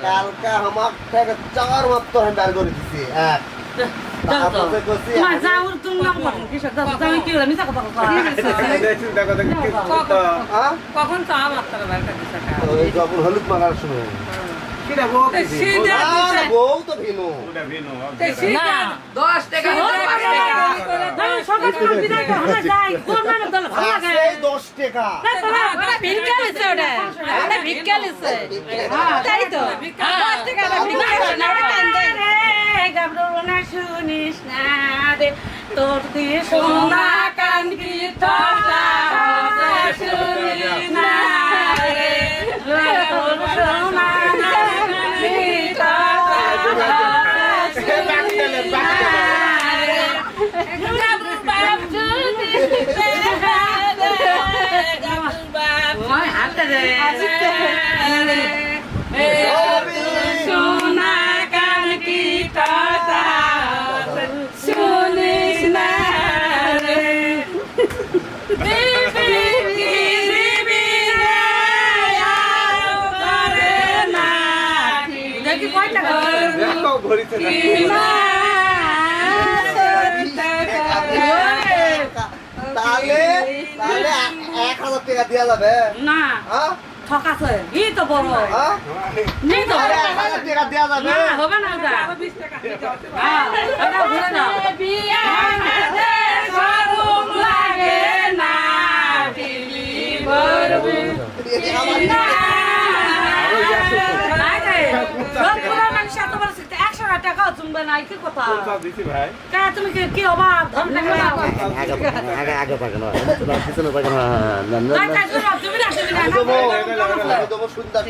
কালকা আমার থেকে 4 মাত্র হ্যান্ডার করে দিছি এক তারপরে কইছি মা যাও তুমি না পারো কি সব দাও কি হলো মিছা কথা কথা কখন চা মাত্রা বের করে দিছ ওই যখন হলুদ মাগার সময় কিরা বউ বউ তো ভিনো ওটা ভিনো না 10 টাকা 5 টাকা সকাল সকাল বিদায় তো আমরা যাই কোন মানে দল ভালো লাগে 10 টাকা না তোরা ভিক্ষা লিছে ওটা ওটা ভিক্ষা লিছে তাই তো 10 টাকা ভিক্ষা না ওটা কান্দে রে গাবড়ো না শুনিস না রে তোর দিয়ে সোনা কান কি তোরা শুনিস না রে তোর সোনা সোনা কান কি কথা শুনিস না রে দেখি কয়টা দেখো ঘড়িতে তাহলে 1000 টাকা দেয়া যাবে না হ্যাঁ ঠকাছে এই তো বড় হ্যাঁ নেই তো 1000 টাকা দেয়া যাবে না হবে না ওটা 20 টাকা দিতে হবে হ্যাঁ ওটা ঘুরে দাও বিয়া দে শরম লাগে না দিলি বরবু না টাকা তুমি নাই কি কথা দিছি ভাই তুমি কি অভাব ধন টাকা আগে পাকে না পিছনে পাকে না তুমি না দেবো সুন্দর